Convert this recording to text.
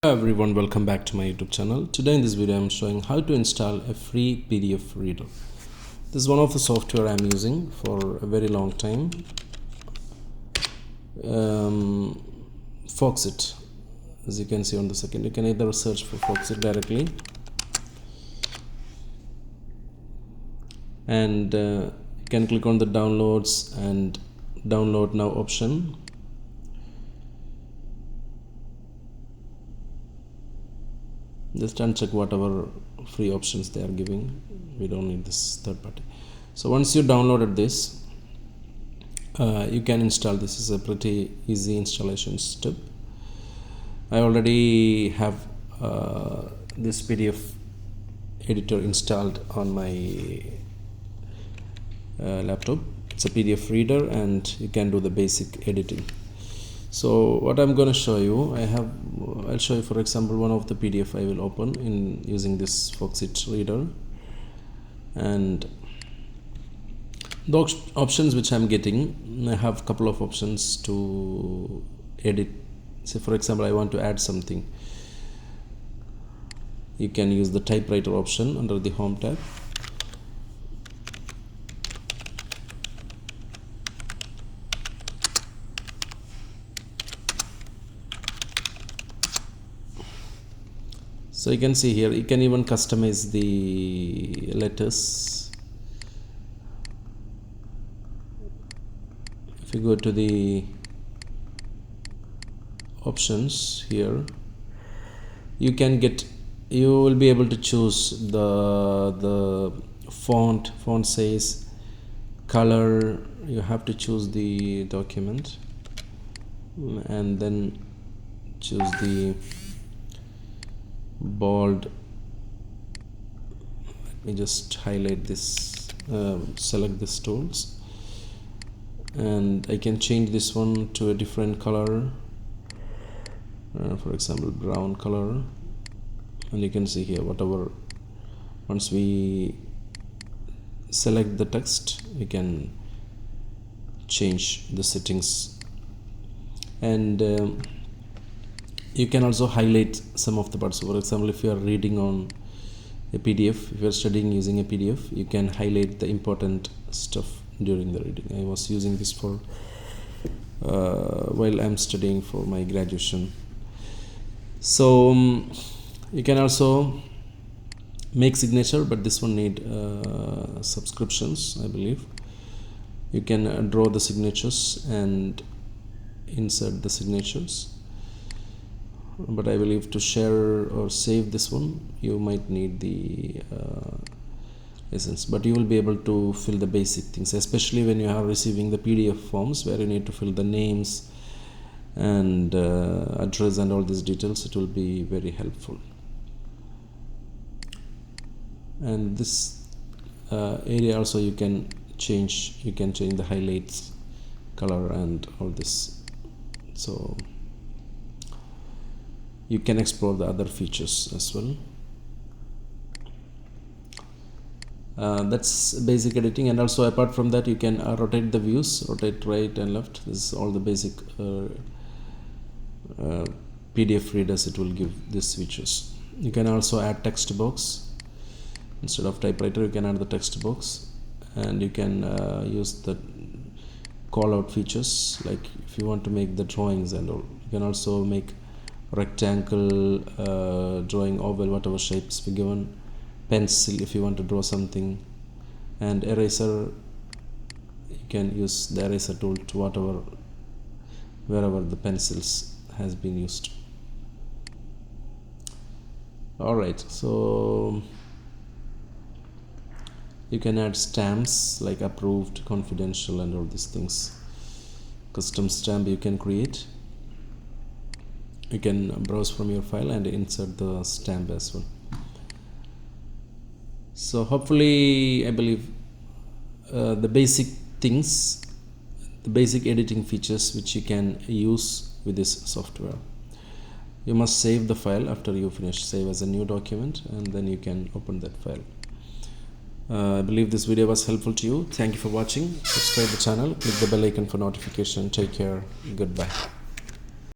Hello everyone, welcome back to my YouTube channel. Today in this video I'm showing how to install a free PDF reader. This is one of the software I'm using for a very long time. Foxit, as you can see on the second. You can either search for Foxit directly and you can click on the downloads and download now option. Just uncheck whatever free options they are giving. We don't need this third party. So once you downloaded this, you can install. This is a pretty easy installation step. I already have this PDF editor installed on my laptop. It's a PDF reader and you can do the basic editing. So what I'm going to show you, I'll show you, for example, one of the PDF I will open in using this Foxit Reader, and the options which I'm getting, I have a couple of options to edit. Say for example I want to add something, you can use the typewriter option under the home tab. So you can see here, you can even customize the letters. If you go to the options here, you will be able to choose the font size, color. You have to choose the document and then choose the bold. Let me just highlight this, select these tools, and I can change this one to a different color, for example brown color. And you can see here, whatever, once we select the text, we can change the settings. And you can also highlight some of the parts. For example, if you are reading on a PDF, if you are studying using a PDF, you can highlight the important stuff during the reading. I was using this for while I'm studying for my graduation. So you can also make signature, but this one need subscriptions, I believe. You can draw the signatures and insert the signatures, but I believe to share or save this one you might need the license. But you will be able to fill the basic things, especially when you are receiving the PDF forms where you need to fill the names and address and all these details. It will be very helpful. And this area also you can change the highlights, color and all this. So you can explore the other features as well. That's basic editing. And also apart from that, you can rotate the views, rotate right and left. This is all the basic PDF readers. It will give these features. You can also add text box. Instead of typewriter, you can add the text box, and you can use the call out features, like if you want to make the drawings and all. You can also make rectangle, drawing, oval, whatever shapes be given, pencil if you want to draw something, and eraser. You can use the eraser tool to wherever the pencils has been used. Alright, so you can add stamps like approved, confidential and all these things. Custom stamp you can create. You can browse from your file and insert the stamp as well. So hopefully, I believe the basic things, the basic editing features which you can use with this software. You must save the file after you finish. Save as a new document and then you can open that file. I believe this video was helpful to you. Thank you for watching. Subscribe the channel, click the bell icon for notification. Take care. Goodbye.